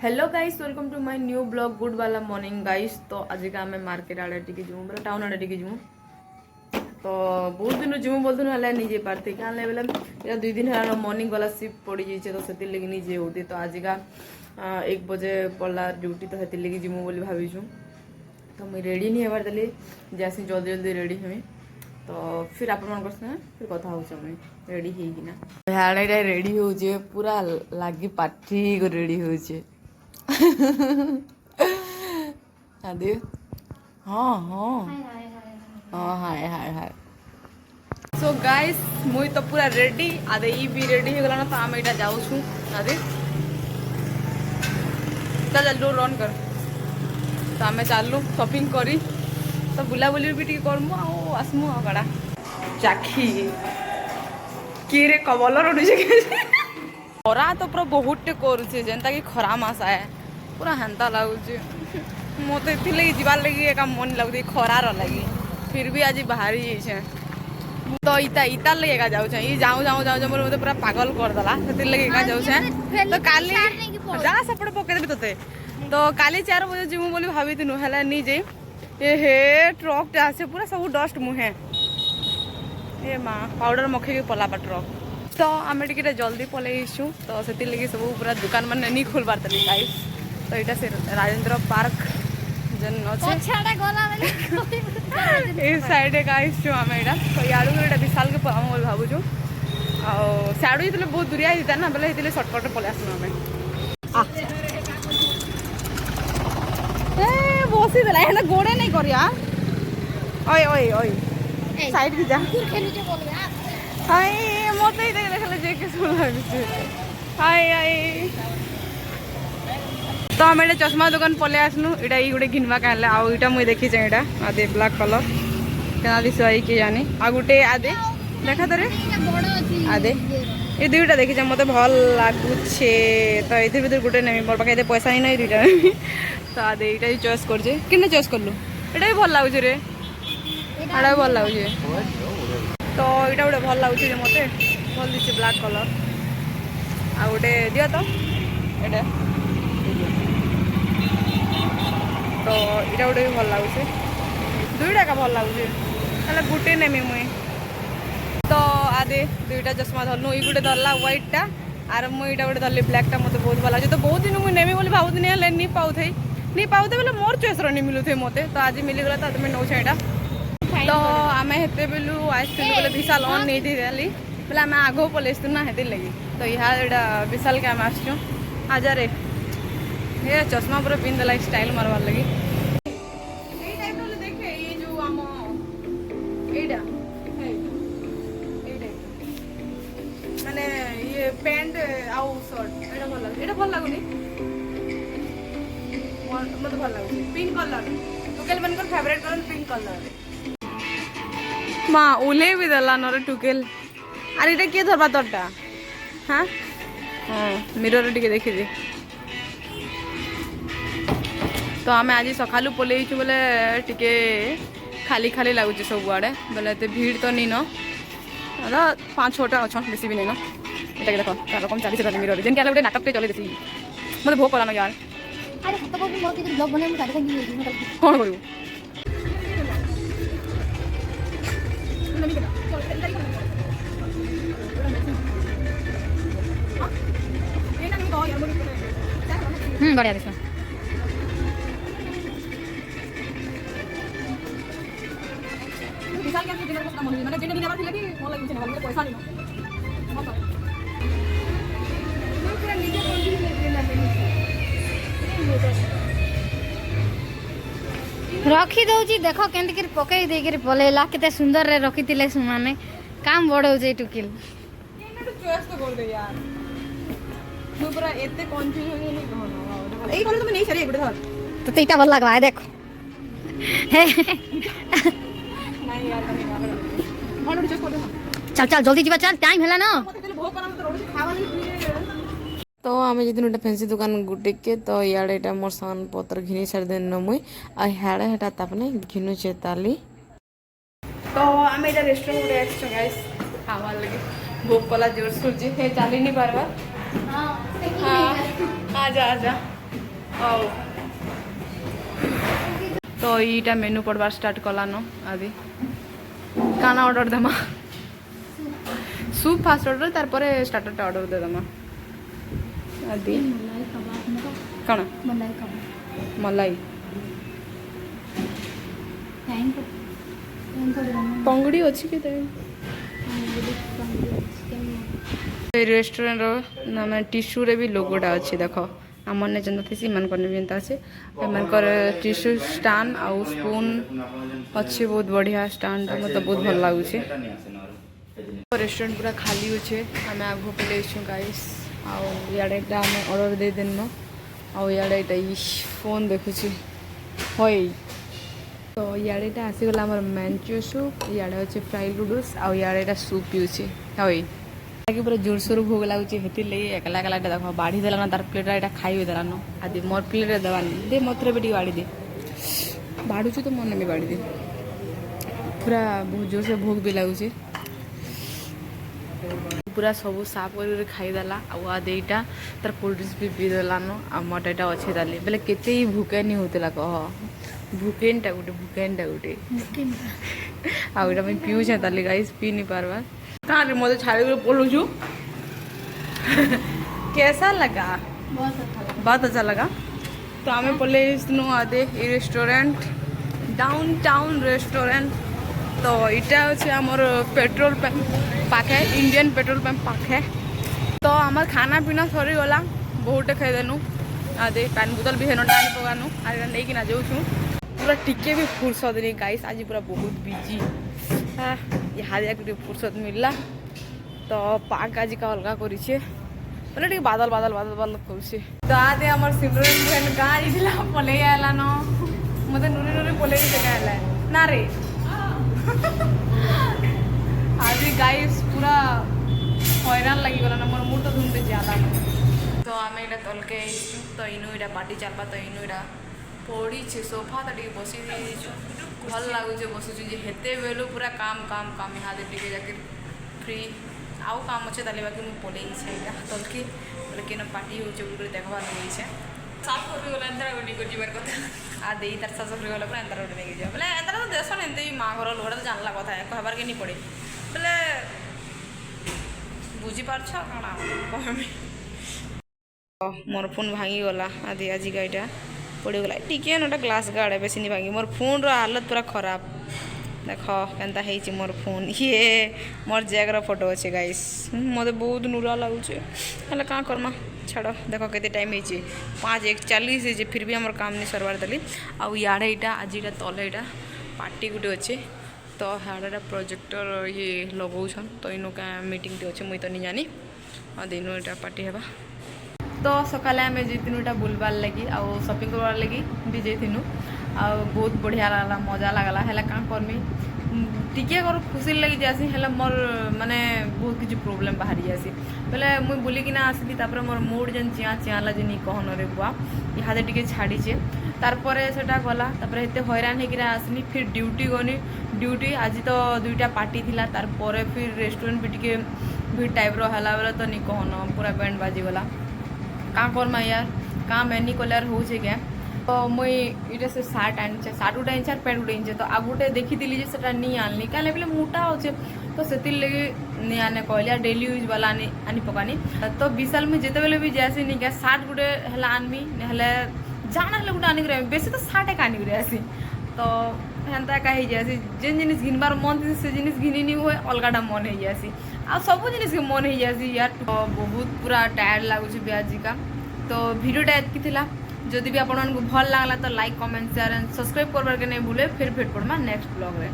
Hello guys welcome to my new blog good वाला morning guys. तो आज का आम मार्केट आड़े टी जीमु बोले टाउन आड़े टी जीमु। तो बहुत दिन जीमु बोलते ना नहीं पारती क्या बोले या 2 दिन है मॉर्निंग वाला शिफ्ट पड़ जाइए तो से लगे नहीं होती। तो आज का 1 बजे पड़ा ड्यूटी तो से लगे जीमु बोली भावीछु। तो मुझे रेडी नहीं हबार देली जैसे जल्दी जल्दी रेडी हमें। तो फिर आप फिर कथा हो रेडी होना हाँ रेडी हो पूरा लगी पार्टी को रेडी हो आदि हाँ हाँ हाँ हाय हाय हाय। सो गाइस मुई तो पूरा रेडी आदे ई भी रेडी हो गला ना। तो आम एटा जाऊ छु आदे चल डोर रन कर। तो आम चलू शॉपिंग करी तो बुलाबुली भी टी करमु आ आसमु आ कड़ा चाखी कि रे कबलर खरा तो पूरा बहुत टे करुचे जेनता कि खरा मास आए पूरा हेन्ता लगुचे मत लगे जीवार लगी एक मन लगुचे खरार लगी फिर भी आज बाहरी जाइए। तो इता इता लगे एका जाऊँ जाऊँ जाऊँ जाऊँ बोले मत पूरा पागल करदेला से लगे एका जाऊँ। तो काली जा सपटे पकईदेवी तोते। तो काली 4 बजे जीमु बोली भाभी है नहीं जाई ये हे ट्रक टे आसे पूरा सब डस्ट मुहे ए माँ पाउडर मखे के पला ट्रक। तो आम टे जल्दी पलैसु तो से लगे सब पूरा दुकान मान नहीं खोलबार तली गाइस। तो यहाँ से राजेंद्र पार्क जन अच्छे साइड गाइस आम यहाँ तो याड़ू यहाँ विशाल के पलाम बोली भावुँ आड़ू ये बहुत दूरिया होता ना बोले ये सर्टकट पलि आसनु आम बसी देला है गोड़े नहीं करिया ओए ओए ओए साइड की जा हाय मत ही देख ले जे सुन लगे हाय हाय। तो आम चश्मा दुकान पलि आसनु इटा ये गोटे घिनवा कहले आईटा मुझे देखी यहाँ आदे ब्लैक कलर क्या दिशा किए जानी आ गोटे आदे देखा तो आदे ये दुईटा देखी मत भल लगुचे। तो ये भर गोटे नेमी मोर पाखे पैसा ही नहीं दुईटा नेमी। तो आदे यहाँ चॉइस कर कि चॉइस कलु यहाँ भी भल लगुचे रे एटा भी भल लगुचे। तो यहाँ गोटे भल लगुचे मत भल दिखे ब्लैक कलर आ गोटे दियो तो ये तो यहाँ गोटे भी भल लगुचे दुईटा का भल लगुचे गोटे नेमी मुई। तो आदे दुईटा चश्मा धरनु ये गोटे धरला व्हाइटा आर मुझे गोटे धरली ब्लैकटा मत बहुत भल लगे। तो बहुत दिन मुझे नेमी बोली भावुनी नहीं पाऊे बोले मोर चॉइस नहीं मिलूथे मत। तो आज मिलगला तो तुम्हें नौ यहाँ। तो आम हेते बेलू आसलु बोले विशाल ऑन नहीं थी बोले आम आग पलैसु ना हेती लगी। तो यहाँ विशाल के आम आसचु आजा रे ये चश्मा पूरा पिन देला स्टाइल मारवार लगी देखे ये जो आम एटा माने ये पैंट आउ शर्ट एटा भल लगुनी मत भल लगुनी पिंक कलर टुकेल बनकर फेवरेट कलर पिंक कलर माँ उले भी देला नरे टुकेल अरे ये किए धरबा तोरटा हाँ हाँ मिरर टिके देखी दे। तो आम आज सकालू पलैचु बोले टिके खाली खाली लगुच सब आड़े बोले एत भीड़ तो नहीं न 5-6टा अच्छा बेसी भी नहीं न ये देख कम चली मिरर जेन गोटे नाटक चले देखी मतलब भोग कलान यार कौन करूँ बढ़िया देखो विशाल के दिनर को मन माने जेने दिन आबार थिले कि मन लागि छै ना पैसा नहीं मत पूरा नीचे रखी दउची देखो केंति कर पकई दे कर पलेला केते सुंदर रे रखी थिले सुमाने काम बड़ौ जे टुकिल एना तो चॉइस तो कर दे यार मु पूरा एते कंफ्यूज हो गेली कहनो एई कोले तुम नहीं सरी एकटे धर तो तेटा भल लगवा है देखो नहीं यार नहीं मार मन चॉइस कर दे चल चल जल्दी जीवा चल टाइम हैला ना मते तेल भोग करा मत रोड से खावा तो आम जिन फैंसी दुकान गुटे के तो इे यहाँ मोर सामान पत्र घिनी सारी दिन मुई आड़े हेटा तापने घिनुचे ताली। तो आम यहाँ रेस्टोरेंट गुटे आस गाइस खावा लगे भोग कला जोर सूर्य चली नहीं पार्बार हाँ आजा आजा तो यीटा मेनू पढ़वार स्टार्ट कलान आदि काना ऑर्डर देमा सूप फास्ट ऑर्डर तार स्टार्टर ऑर्डर दे देमा आदि कौन मलाई पंगुड़ी अच्छी के रेस्टोरेंट नाम टिश्यू रे भी लोगोटा अच्छी देख आमने जेन्ता थी मन भी एंता अच्छे एमनकर टिश्यू स्टान आउ स्पून अच्छे बहुत बढ़िया स्टान मतलब बहुत भल लगुच रेस्टोरेंट पूरा खाली अच्छे आम आगो पले गाइस आड़े आम ऑर्डर दे देन आड़े फोन देखुची हई तो इे आसीगला आम मैंचो सूप इे अच्छे फ्राई नूडल्स आड़े सूप पीछे हई पूरा जोरसोर भोग लगुच लगे एकला एकला देख बाढ़ी देला तार प्लेट यहाँ खाई देलान आदि मोर प्लेट देवानी दे मत भी बाड़ी दे बाढ़ुचु तो मन भी बाड़ी दे पूरा बहुत जोर से भोग भी लगुच पूरा सब साफ कर खाईदेला आईटा तार कोल्ड ड्रिंक्स भी पी देलान आ मत यहाँ अच्छे ताली बोले केते ही भूकेनी होता कह भूकेनटा गोटे आईटा मुझे पीऊे ताली गाइस पी नहीं पार्बार कहाँ रे मत छाड़ बोलूँ कैसा लगा बहुत अच्छा लगा तो आम पले आदे ये रेस्टोरेंट डाउन टाउन रेस्टोरेंट तो यहाँ अच्छे आमर पेट्रोल पंप पाखे इंडियन पेट्रोल पंप पाखे तो आम खाना पीना सरीगला बहुत खाईदेनु आदे पानी बोतल भी हेन टाणी पकानु आगे नहीं जाऊँ पूरा टिके भी फुर्सत नहीं गाइस आज पूरा बहुत बिजी यहाँ जाके फुर्सत मिलला तो पाक आज का अलग करे बोले टे बादल बादल बादल बादल कर तो आदे आम सिमरन बहन कहाँ जाइला पलई आला न मत नुरी नुरी पलई देखा ना रे आज गाइस पूरा हैरान लगी गला मोर मुंड तो धुनते ज्यादा तो आम यहाँ तलके तो इनू यहाँ पार्टी चलवा तो इनू यहाँ पड़ी सोफा तो टे बस भल लगुच बसुचे हेते बेलू पूरा काम काम काम यहाँ टे जाके फ्री आउ काम अच्छे ताले बाकी मुझे पलैसे यहाँ तलके बोले कि पार्टी हो देखबार लगे साफ कर गला एंता गोटे कर जीवार कथा आ दे तार सास सफरी गला पूरा एंता गोटे नहीं जा बोले एंता तो देसन एमती माँ घर लोड़ा तो जानला कथा कहबार के नहीं पड़े बोले बुझीपार कण कहमी मोर फोन भांगी गला आदि आज गाईटा पड़गला टिके नोटा ग्लास गाड़े बेसी नहीं भांगी मोर फोन रो हालत पूरा खराब देख केन्ता है मोर फोन ये मोर जैग फोटो अच्छे गाइस मत बहुत नुरा लगुचे हेल्ला क्या करमा छाड़ देख के टाइम हो 5:41 फिर भी आम काम नहीं सरवार देली आड़े यहाँ आज यहाँ तले यहाँ पार्टी गोटे अच्छे तो हाड़ा प्रोजेक्टर ये लगाऊन तो इनो क्या मीटिंग अच्छे मुई तो नहीं जानी दिनों यहाँ पार्टी है तो सकाले आम जीतीनुटा बुलबार लगी आउ शॉपिंग करवार लगी भी जाइनु आ बहुत बढ़िया लगला मजा लगला है क्या करमी टिके अगर खुशी लगी जासी है मोर माने बहुत किसी प्रोब्लेम बाहरी जासी बोले मुई बुलिकिना आसली तापर मोर मूड जेन चिया चियाला जे नहीं कहन रे बुआ इहादे टिके छाड़ीचे तारपरे सेटा गला तापर एते हैरान हेकिरा आसनी फिर ड्यूटी गनी ड्यूटी आज तो 2टा पार्टी थिला तारपरे फिर रेस्टोरेंट भी टिके भीड़ टाइप रो हला बेले तो नहीं कहन पूरा बैंड बाजी गला क्या करमा यार क्या मैनी कलर हो क्या तो मुई इटा से सार्ट आनी सार्ट गुटा आनी पैंट गुटा आनी तो आ गोटे देखी से नहीं आनी क्या बोले मोटा अच्छे तो से लगे नहीं आने कहलिया डेली यूज वाला आनी पकानी तो विशाल मुझे जिते बेले भी जासी नहीं क्या सार्ट गुटे है आनमी ना जाना है गोटे आनिक बेसी तो सार्ट एक आनिक आसी तो हेन्ता का जासी जेन जिनिस घिनबार मन थी से जिनिस घिनी नहीं हुए अलगाटा मन हो जासी आ सब जिनिस के मन हो जासी यार तो बहुत पूरा टायर्ड लगुच ब्याजी का तो वीडियोटा एतकी थिला जदि भी आपको भल लगला तो like comment share and subscribe करबार के नहीं भूले फिर भेट पड़मा नेक्स्ट ब्लॉग रे।